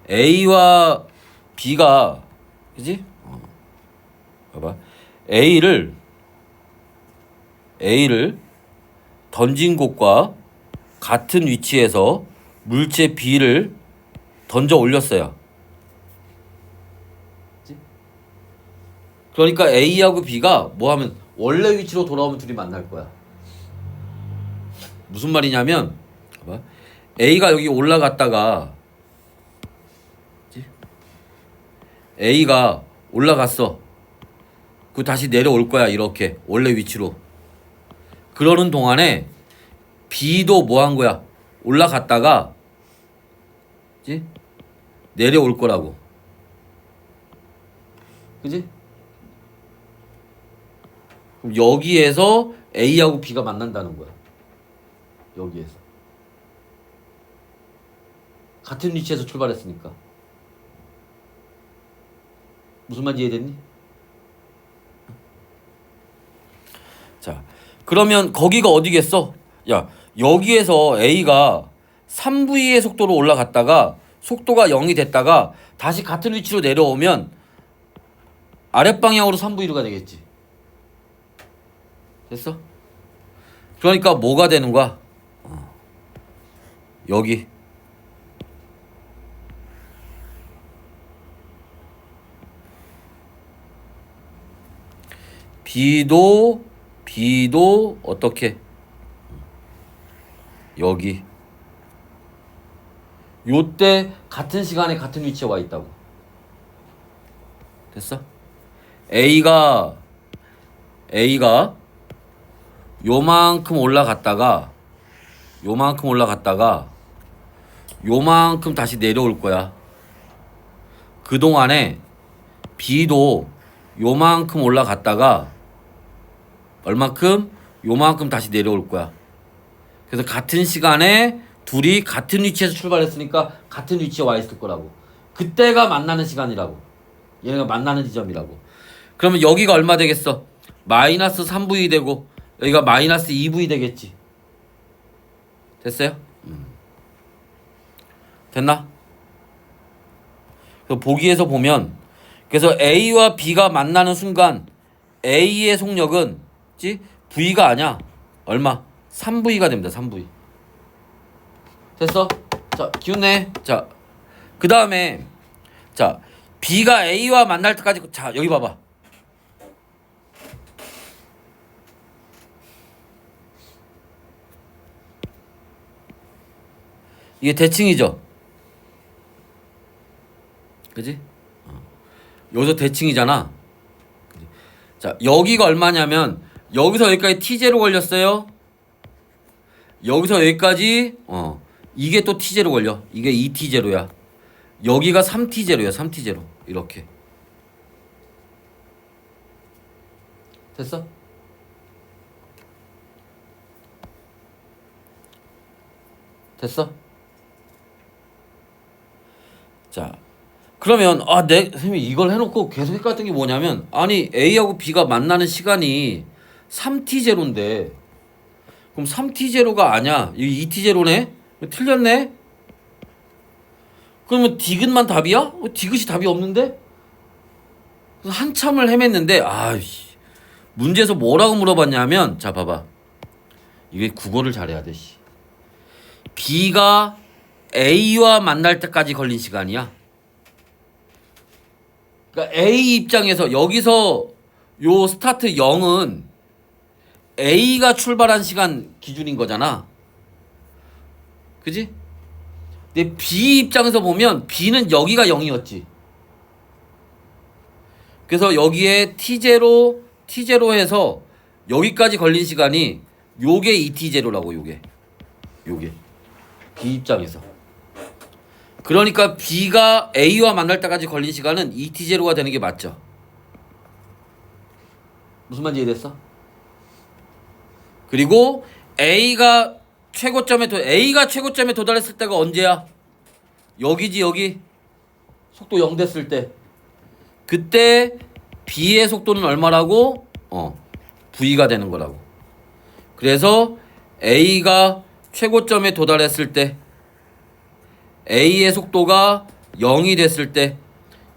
A와 B가 그지? 봐봐. A를 던진 곳과 같은 위치에서 물체 B를 던져 올렸어요. 그러니까 A하고 B가 뭐 하면 원래 위치로 돌아오면 둘이 만날 거야. 무슨 말이냐면 봐봐. A가 여기 올라갔다가 A가 올라갔어. 그 다시 내려올 거야. 이렇게 원래 위치로. 그러는 동안에 B도 뭐 한 거야? 올라갔다가 그치? 내려올 거라고. 그지? 그럼 여기에서 A하고 B가 만난다는 거야. 여기에서. 같은 위치에서 출발했으니까. 무슨 말인지 이해됐니? 자, 그러면 거기가 어디겠어? 야, 여기에서 A가 3V의 속도로 올라갔다가 속도가 0이 됐다가 다시 같은 위치로 내려오면 아랫방향으로 3V가 되겠지. 됐어? 그러니까 뭐가 되는 거야? 여기 B도 어떻게 여기 요때 같은 시간에 같은 위치에 와 있다고. 됐어? A가 요만큼 올라갔다가 요만큼 다시 내려올 거야. 그동안에 B도 요만큼 올라갔다가 얼만큼? 요만큼 다시 내려올 거야. 그래서 같은 시간에 둘이 같은 위치에서 출발했으니까 같은 위치에 와 있을 거라고. 그때가 만나는 시간이라고. 얘네가 만나는 지점이라고. 그러면 여기가 얼마 되겠어? 마이너스 3V 되고 여기가 마이너스 2V 되겠지. 됐어요? 됐나? 보기에서 보면 그래서 A와 B가 만나는 순간 A의 속력은 V가 아니야. 얼마? 3V가 됩니다. 3V. 됐어? 자, 기운내. 자, 그 다음에 자, B가 A와 만날 때까지 자, 여기 봐봐. 이게 대칭이죠? 그지? 여기서 대칭이잖아. 자, 여기가 얼마냐면 여기서 여기까지 T0 걸렸어요. 여기서 여기까지 이게 또 T0 걸려. 이게 2T0야. 여기가 3T0야. 3T0. 이렇게. 됐어? 됐어? 자, 그러면 선생님이 이걸 해놓고 계속 헷갈렸던 게 뭐냐면 아니 A하고 B가 만나는 시간이 3T0인데 그럼 3T0가 아니야. 이게 2T0네? 틀렸네? 그러면 디귿만 답이야? 디귿이 답이 없는데? 그래서 한참을 헤맸는데 문제에서 뭐라고 물어봤냐면 자 봐봐. 이게 국어를 잘해야 돼. B가 A와 만날 때까지 걸린 시간이야. 그러니까 A 입장에서 여기서 요 스타트 0은 A가 출발한 시간 기준인 거잖아. 그지? 근데 B 입장에서 보면 B는 여기가 0이었지. 그래서 여기에 T0 해서 여기까지 걸린 시간이 요게 2T0라고 요게 B 입장에서. 그러니까 B가 A와 만날 때까지 걸린 시간은 2T0가 되는 게 맞죠? 무슨 말인지 이해됐어? 그리고 A가 최고점에 도달했을 때가 언제야? 여기지, 여기. 속도 0 됐을 때. 그때 B의 속도는 얼마라고? V가 되는 거라고. 그래서 A가 최고점에 도달했을 때 A의 속도가 0이 됐을 때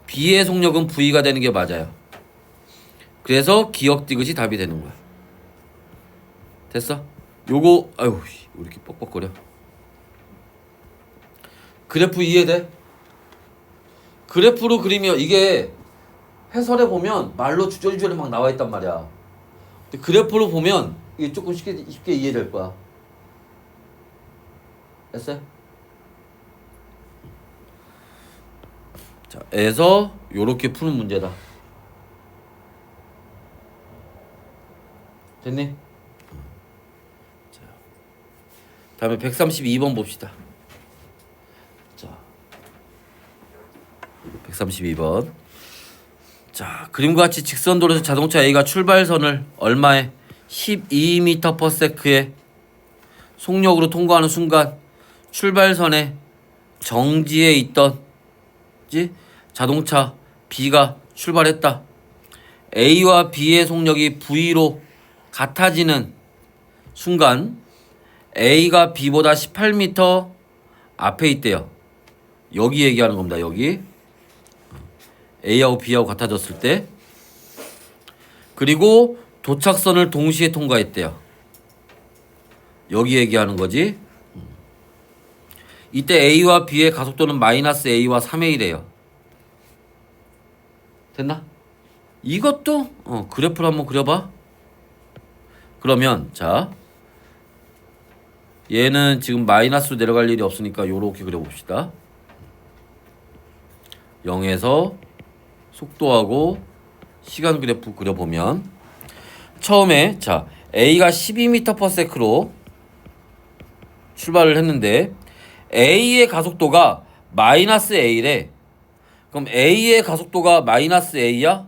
B의 속력은 V가 되는 게 맞아요. 그래서 기억 디귿이 답이 되는 거야. 됐어? 요거 아유 왜 이렇게 뻑뻑거려. 그래프 이해돼? 그래프로 그리면 이게 해설에 보면 말로 주저리주저리 막 나와 있단 말이야. 근데 그래프로 보면 이게 조금 쉽게 이해될 거야. 됐어요? 자, 에서 요렇게 푸는 문제다. 됐니? 자, 다음에 132번 봅시다. 자, 132번. 자, 그림과 같이 직선도로에서 자동차 A가 출발선을 얼마에 12m/s의 속력으로 통과하는 순간 출발선에 정지해 있던 자동차 B가 출발했다. A와 B의 속력이 V로 같아지는 순간 A가 B보다 18m 앞에 있대요. 여기 얘기하는 겁니다. 여기 A하고 B하고 같아졌을 때. 그리고 도착선을 동시에 통과했대요. 여기 얘기하는 거지. 이때 A와 B의 가속도는 마이너스 A와 3A래요. 됐나? 이것도 그래프를 한번 그려봐. 그러면 자 얘는 지금 마이너스로 내려갈 일이 없으니까 요렇게 그려봅시다. 0에서 속도하고 시간 그래프 그려보면 처음에 자 A가 12m/s로 출발을 했는데 A의 가속도가 마이너스 A래. 그럼 A의 가속도가 마이너스 A야?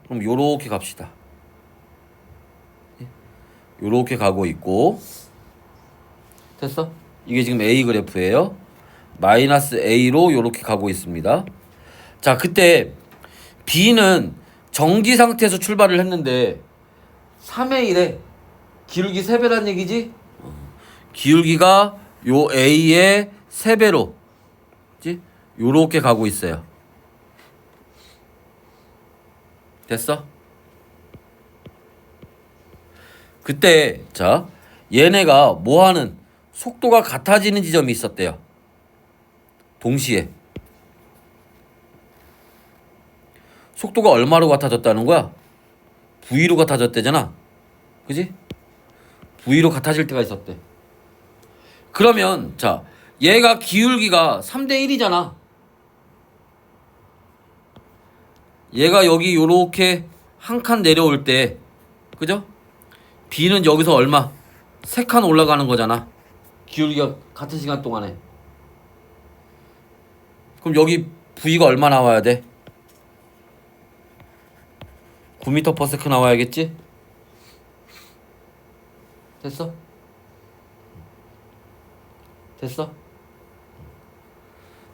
그럼 요렇게 갑시다. 요렇게 가고 있고 됐어? 이게 지금 A 그래프예요. 마이너스 A로 요렇게 가고 있습니다. 자, 그때 B는 정지 상태에서 출발을 했는데 3A래. 기울기 3배란 얘기지? 기울기가 요 A의 3배로 요렇게 가고 있어요. 됐어? 그때 자 얘네가 뭐하는 속도가 같아지는 지점이 있었대요. 동시에 속도가 얼마로 같아졌다는 거야? V로 같아졌대잖아. 그지? V로 같아질 때가 있었대. 그러면 자 얘가 기울기가 3대 1이잖아. 얘가 여기 요렇게 한 칸 내려올 때 그죠? B는 여기서 얼마? 3칸 올라가는 거잖아. 기울기가 같은 시간 동안에. 그럼 여기 V가 얼마 나와야 돼? 9m/s 나와야겠지? 됐어? 됐어?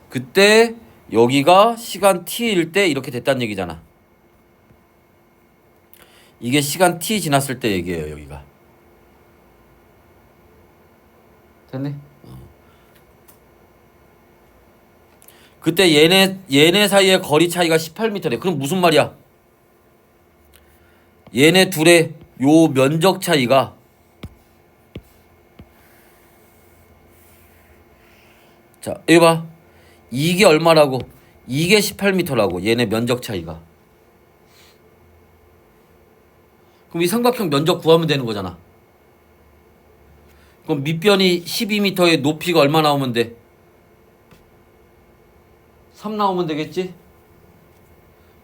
그때 여기가 시간 t일 때 이렇게 됐다는 얘기잖아. 이게 시간 t 지났을 때 얘기예요. 여기가. 됐니? 그때 얘네 사이의 거리 차이가 18m래. 그럼 무슨 말이야? 얘네 둘의 요 면적 차이가 자, 여기 봐. 이게 얼마라고? 이게 18m라고. 얘네 면적 차이가. 그럼 이 삼각형 면적 구하면 되는 거잖아. 그럼 밑변이 12m의 높이가 얼마 나오면 돼? 3 나오면 되겠지?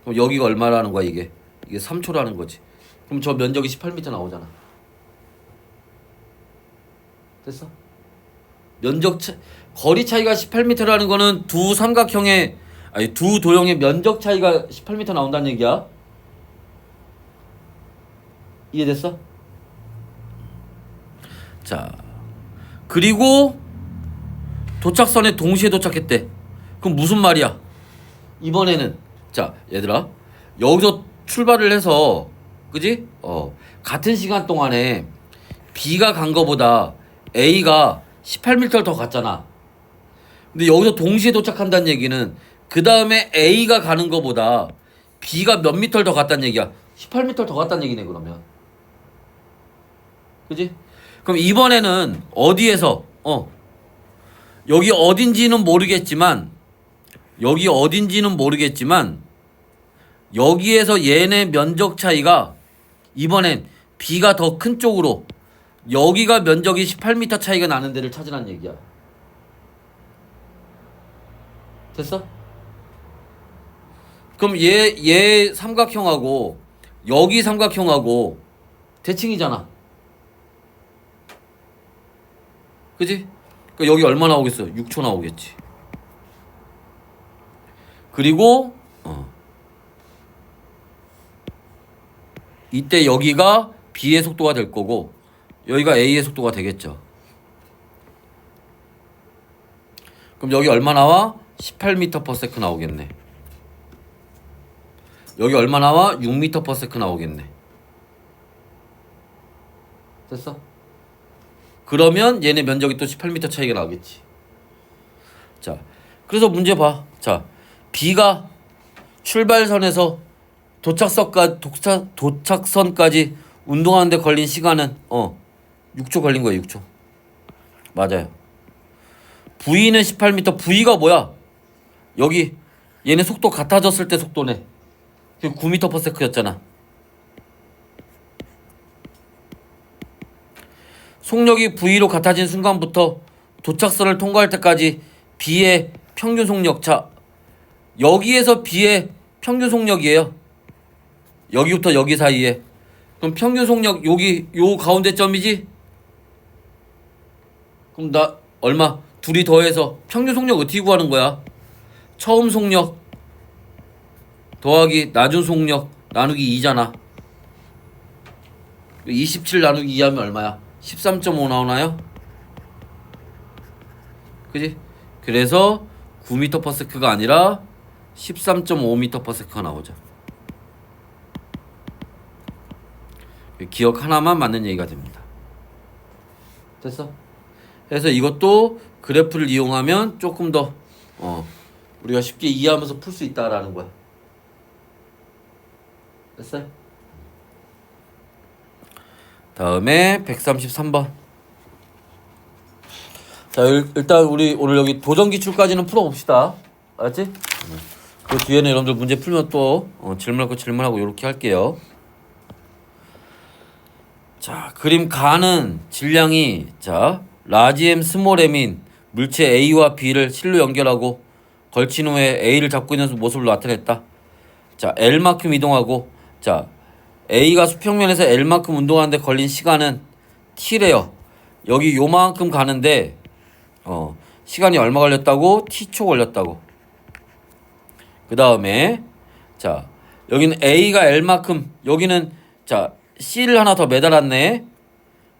그럼 여기가 얼마라는 거야 이게? 이게 3초라는 거지. 그럼 저 면적이 18m 나오잖아. 됐어? 거리 차이가 18m라는 거는 두 도형의 면적 차이가 18m 나온다는 얘기야. 이해됐어? 자, 그리고 도착선에 동시에 도착했대. 그럼 무슨 말이야? 이번에는 자, 얘들아, 여기서 출발을 해서 그지? 같은 시간 동안에 B가 간 거보다 A가 18m를 더 갔잖아. 근데 여기서 동시에 도착한다는 얘기는 그 다음에 A가 가는 거보다 B가 몇 미터를 더 갔다는 얘기야. 18m 더 갔다는 얘기네 그러면. 그지? 그럼 이번에는 어디에서 여기 어딘지는 모르겠지만 여기에서 얘네 면적 차이가 이번엔 B가 더 큰 쪽으로 여기가 면적이 18m 차이가 나는 데를 찾으라는 얘기야. 됐어? 그럼 얘 삼각형하고 여기 삼각형하고 대칭이잖아. 그지? 그러니까 여기 얼마 나오겠어? 6초 나오겠지. 그리고 이때 여기가 B의 속도가 될 거고 여기가 A의 속도가 되겠죠. 그럼 여기 얼마 나와? 18m/s 나오겠네. 여기 얼마 나와? 6m/s 나오겠네. 됐어? 그러면 얘네 면적이 또 18m 차이가 나오겠지. 자, 그래서 문제 봐. 자, B가 출발선에서 도착선까지 운동하는데 걸린 시간은 6초 걸린 거예요. 6초. 맞아요. V는 18m. V가 뭐야? 여기 얘네 속도 같아졌을 때 속도네. 9m/s였잖아. 속력이 V로 같아진 순간부터 도착선을 통과할 때까지 B의 평균 속력. 자, 여기에서 B의 평균 속력이에요. 여기부터 여기 사이에. 그럼 평균 속력 여기 요 가운데 점이지? 그럼 나 얼마? 둘이 더해서 평균 속력 어떻게 구하는 거야? 처음 속력 더하기 낮은 속력 나누기 2잖아. 27 나누기 2 하면 얼마야? 13.5 나오나요? 그지? 그래서 9m/s가 아니라 13.5m/s가 나오죠. 기억 하나만 맞는 얘기가 됩니다. 됐어? 그래서 이것도 그래프를 이용하면 조금 더 우리가 쉽게 이해하면서 풀 수 있다라는 거야. 됐어요? 다음에 133번. 자, 일단 우리 오늘 여기 도전기출까지는 풀어봅시다. 알았지? 그 뒤에는 여러분들 문제 풀면 또 질문할 거 질문하고 이렇게 할게요. 자, 그림 가는 질량이 자 라지 M, 스몰 m인 물체 A와 B를 실로 연결하고 걸친 후에 A를 잡고 있는 모습을 나타냈다. 자, L만큼 이동하고 자 A가 수평면에서 L만큼 운동하는데 걸린 시간은 T래요. 여기 요만큼 가는데 시간이 얼마 걸렸다고? T초 걸렸다고. 그 다음에 자 여기는 A가 L만큼 여기는 자 C를 하나 더 매달았네.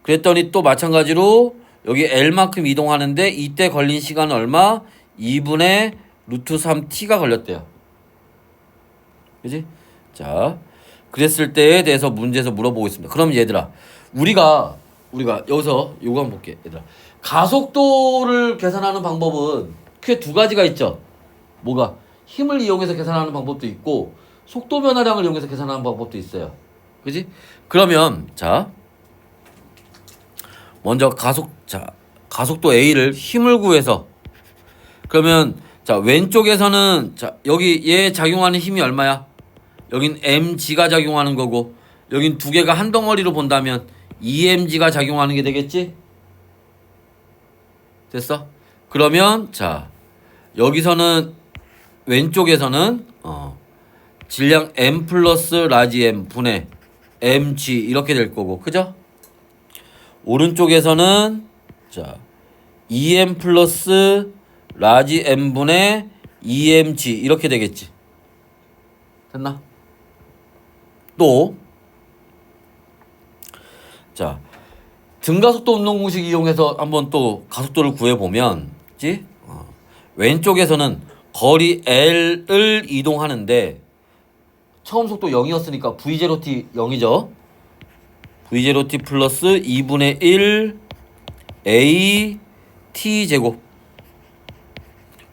그랬더니 또 마찬가지로 여기 L만큼 이동하는데 이때 걸린 시간은 얼마? 2분의 루트 3T가 걸렸대요. 그지? 자, 그랬을 때에 대해서 문제에서 물어보고 있습니다. 그럼 얘들아, 우리가 여기서 요거 한번 볼게. 얘들아, 가속도를 계산하는 방법은 크게 두 가지가 있죠. 뭐가? 힘을 이용해서 계산하는 방법도 있고 속도 변화량을 이용해서 계산하는 방법도 있어요. 그지? 그러면 자 먼저 가속도 A를 힘을 구해서 그러면 자 왼쪽에서는 자 여기 얘 작용하는 힘이 얼마야? 여긴 mg가 작용하는 거고 여긴 두 개가 한 덩어리로 본다면 2mg가 작용하는 게 되겠지? 됐어? 그러면 자 여기서는 왼쪽에서는 질량 m 플러스 라지 m 분의 mg 이렇게 될 거고, 그죠? 오른쪽에서는 자 2m 플러스 라지 m분의 2mg 이렇게 되겠지. 됐나? 또 자 등가속도 운동 공식 이용해서 한번 또 가속도를 구해보면, 그치? 왼쪽에서는 거리 L을 이동하는데, 처음 속도 0이었으니까 V0t 0이죠. V0t 플러스 2분의 1 A t 제곱.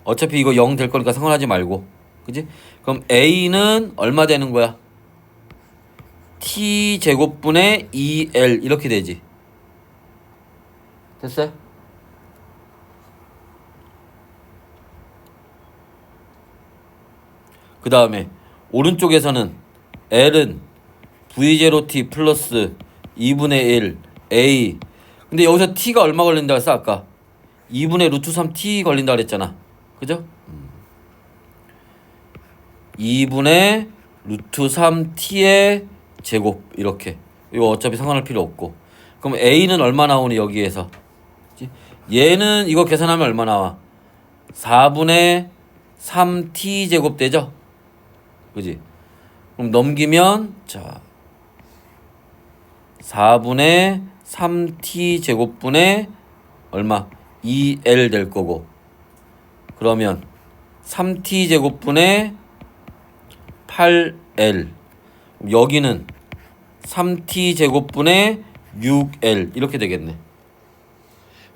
어차피 이거 0 될 거니까 상관하지 말고, 그지? 그럼 A는 얼마 되는 거야? t 제곱분의 2L 이렇게 되지. 됐어요? 그 다음에 오른쪽에서는 L은 V0t 플러스 2분의 1 A. 근데 여기서 t가 얼마 걸린다 했어 아까? 2분의 루트 3t 걸린다 그랬잖아. 그죠? 2분의 루트 3t의 제곱 이렇게. 이거 어차피 상관할 필요 없고. 그럼 a는 얼마 나오니 여기에서? 그치? 얘는 이거 계산하면 얼마 나와? 4분의 3t 제곱 되죠? 그지? 그럼 넘기면 자 4분의 3t 제곱분의 얼마? 2L 될 거고. 그러면 3t 제곱분의 8L. 여기는 3t 제곱분의 6L 이렇게 되겠네.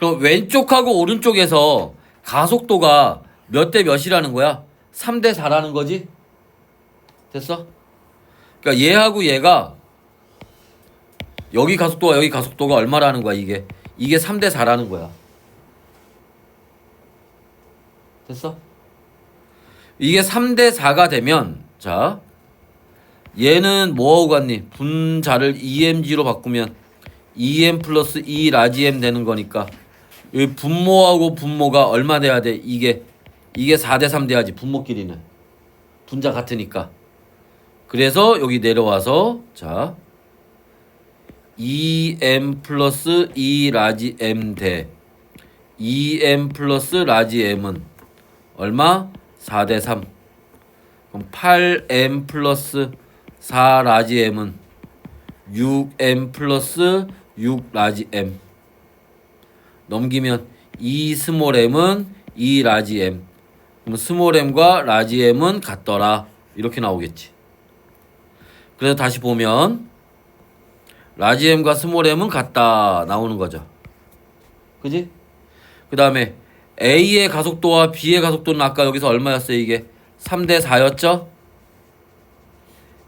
그럼 왼쪽하고 오른쪽에서 가속도가 몇 대 몇이라는 거야? 3대 4라는 거지? 됐어? 그러니까 얘하고 얘가 여기 가속도와 여기 가속도가 얼마라는 거야 이게? 이게 3대 4라는 거야. 됐어? 이게 3대 4가 되면 자 얘는 뭐하고 같니? 분자를 EMG로 바꾸면 EM 플러스 E 라지 M 되는 거니까 이 분모하고 분모가 얼마 돼야 돼? 이게 4대 3 돼야지. 분모끼리는 분자 같으니까. 그래서 여기 내려와서 자 EM 플러스 E 라지 M 대 EM 플러스 라지 M은 얼마? 4대 3. 그럼 8M 플러스 4 라지 M은 6M 플러스 6 라지 M. 넘기면 2 스몰 M은 2 라지 M. 그럼 스몰 M과 라지 M은 같더라. 이렇게 나오겠지. 그래서 다시 보면 라지 M과 스몰 M은 같다 나오는 거죠. 그지? 그 다음에 A의 가속도와 B의 가속도는 아까 여기서 얼마였어요? 이게 3대 4였죠?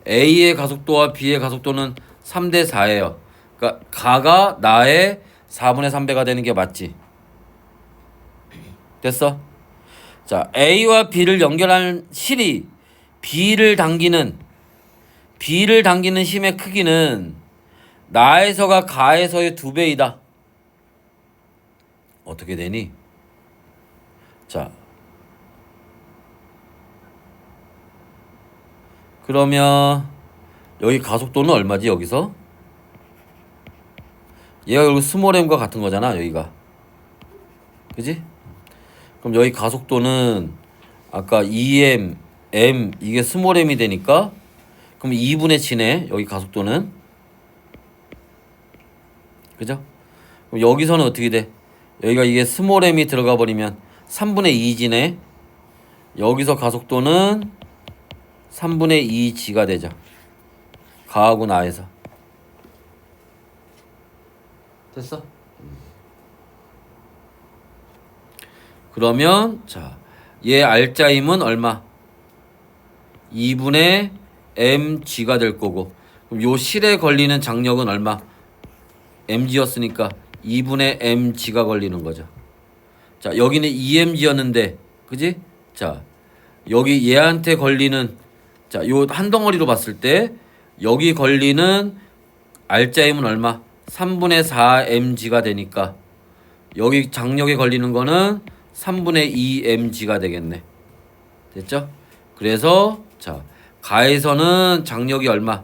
A의 가속도와 B의 가속도는 3대 4예요. 그러니까 가가 나의 4분의 3배가 되는 게 맞지. 됐어? 자, A와 B를 연결하는 실이 B를 당기는 힘의 크기는 나에서가 가에서의 2배이다. 어떻게 되니? 자, 그러면 여기 가속도는 얼마지 여기서? 얘가 여기 스몰 m과 같은 거잖아 여기가. 그지? 그럼 여기 가속도는 아까 2m, m 이게 스몰 m이 되니까 그럼 2분의 치네 여기 가속도는. 그죠? 그럼 여기서는 어떻게 돼? 여기가 이게 스몰 m이 들어가 버리면 3분의 2g네. 여기서 가속도는 3분의 2g가 되죠. 가하고 나에서. 됐어? 그러면 자, 얘 알짜임은 얼마? 2분의 mg가 될 거고. 그럼 요 실에 걸리는 장력은 얼마? mg였으니까 2분의 mg가 걸리는 거죠. 자, 여기는 2mg였는데, 그지? 자, 여기 얘한테 걸리는, 자, 요 한 덩어리로 봤을 때, 여기 걸리는 알짜임은 얼마? 3분의 4mg가 되니까, 여기 장력에 걸리는 거는 3분의 2mg가 되겠네. 됐죠? 그래서, 자, 가에서는 장력이 얼마?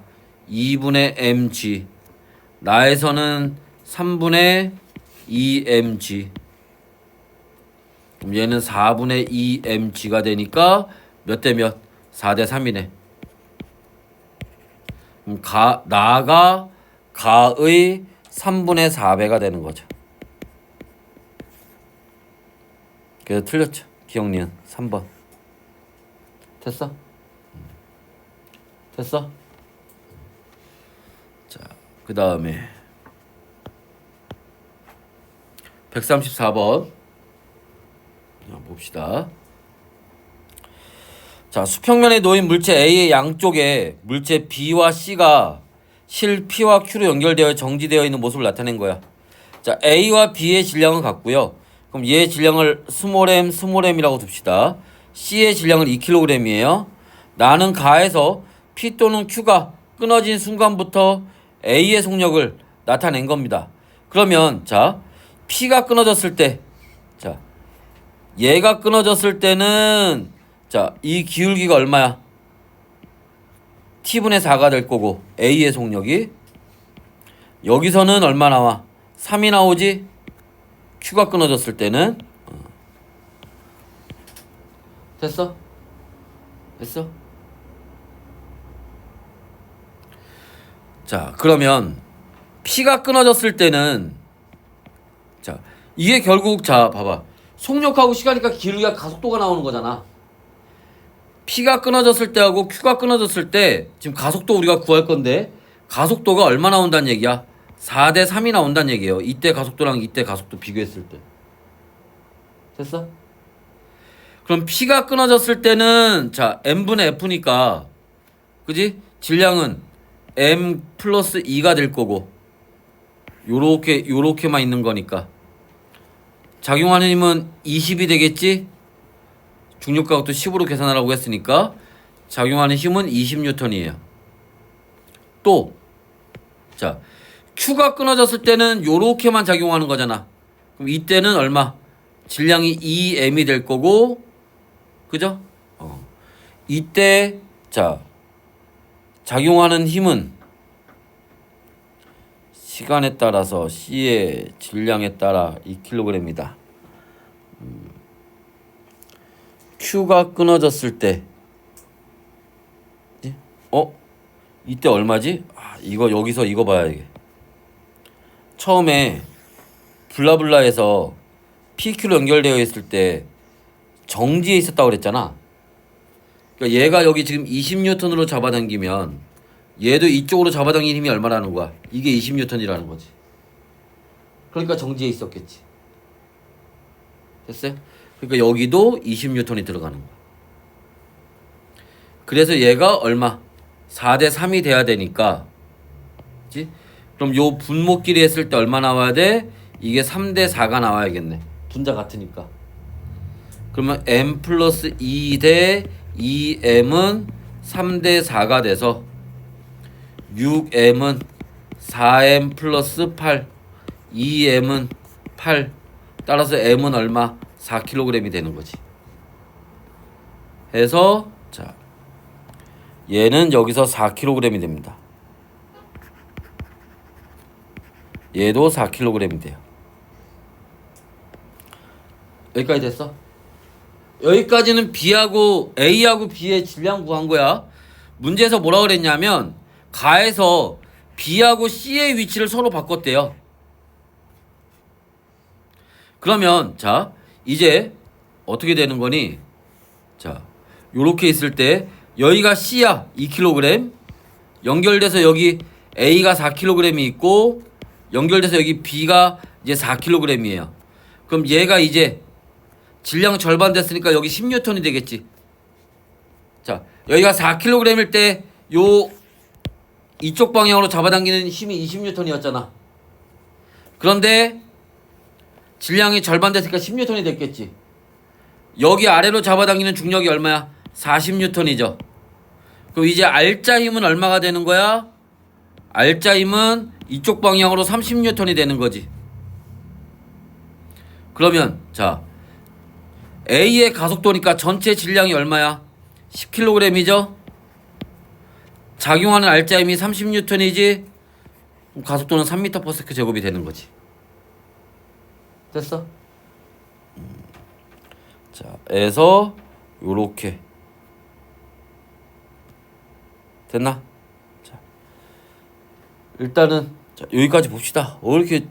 2분의 mg. 나에서는 3분의 2mg. 그럼 얘는 4분의 2mg가 되니까 몇 대 몇? 4대 3이네. 그럼 나가 가의 3분의 4배가 되는 거죠. 그래서 틀렸죠. 기억니은 3번. 됐어? 됐어? 자, 그 다음에 134번 봅시다. 자, 수평면에 놓인 물체 A의 양쪽에 물체 B와 C가 실 P와 Q로 연결되어 정지되어 있는 모습을 나타낸 거야. 자, A와 B의 질량은 같고요. 그럼 얘의 질량을 스몰 m이라고 둡시다. C의 질량은 2kg이에요. 나는 가에서 P 또는 Q가 끊어진 순간부터 A의 속력을 나타낸 겁니다. 그러면 자, P가 끊어졌을 때, 자, 얘가 끊어졌을 때는 자, 이 기울기가 얼마야? T분의 4가 될 거고 A의 속력이 여기서는 얼마 나와? 3이 나오지? Q가 끊어졌을 때는 됐어? 됐어? 자, 그러면 P가 끊어졌을 때는 자, 이게 결국 자, 봐봐. 속력하고 시간이니까 기울기가 가속도가 나오는 거잖아. P가 끊어졌을 때하고 Q가 끊어졌을 때 지금 가속도 우리가 구할 건데 가속도가 얼마 나온다는 얘기야? 4대 3이 나온다는 얘기예요. 이때 가속도랑 이때 가속도 비교했을 때. 됐어? 그럼 P가 끊어졌을 때는 자, M분의 F니까 그지? 질량은 M 플러스 2가 될 거고 요렇게만 있는 거니까 작용하는 힘은 20이 되겠지? 중력가속도 10으로 계산하라고 했으니까 작용하는 힘은 20N이에요. 또 자, Q가 끊어졌을 때는 요렇게만 작용하는 거잖아. 그럼 이때는 얼마? 질량이 2m이 될 거고 그죠? 이때 자, 작용하는 힘은 시간에 따라서 C의 질량에 따라 2kg입니다. Q가 끊어졌을 때 이때 얼마지? 이거 여기서 이거 봐야 돼. 처음에 블라블라에서 PQ로 연결되어 있을 때 정지에 있었다고 그랬잖아. 그러니까 얘가 여기 지금 20N으로 잡아당기면 얘도 이쪽으로 잡아당기는 힘이 얼마라는 거야? 이게 20N이라는 거지. 그러니까 정지에 있었겠지. 됐어요? 그러니까 여기도 20N이 들어가는 거야. 그래서 얘가 얼마? 4대 3이 돼야 되니까 그치? 그럼 요 분모끼리 했을 때 얼마 나와야 돼? 이게 3대 4가 나와야겠네. 분자 같으니까. 그러면 M 플러스 2 대 2M은 3대 4가 돼서 6M은 4M 플러스 8 2M은 8 따라서 M은 얼마? 4kg이 되는 거지. 해서 자, 얘는 여기서 4kg이 됩니다. 얘도 4kg이 돼요. 여기까지 됐어? 여기까지는 A하고 B의 질량 구한 거야. 문제에서 뭐라 그랬냐면 가에서 B하고 C의 위치를 서로 바꿨대요. 그러면 자, 이제 어떻게 되는 거니? 자, 요렇게 있을 때 여기가 C야 2kg 연결돼서 여기 A가 4kg이 있고 연결돼서 여기 B가 이제 4kg이에요. 그럼 얘가 이제 질량 절반 됐으니까 여기 10N이 되겠지. 자, 여기가 4kg일 때 요 이쪽 방향으로 잡아당기는 힘이 20N이었잖아. 그런데 질량이 절반 됐으니까 10N이 됐겠지. 여기 아래로 잡아당기는 중력이 얼마야? 40N이죠. 그럼 이제 R자 힘은 얼마가 되는 거야? R자 힘은 이쪽 방향으로 30N이 되는 거지. 그러면 자, A의 가속도니까 전체 질량이 얼마야? 10kg이죠? 작용하는 R자 힘이 30N이지? 그럼 가속도는 3m/s 제곱이 되는 거지. 됐어? 자, 에서 요렇게 됐나? 자, 일단은 자, 여기까지 봅시다. 왜 이렇게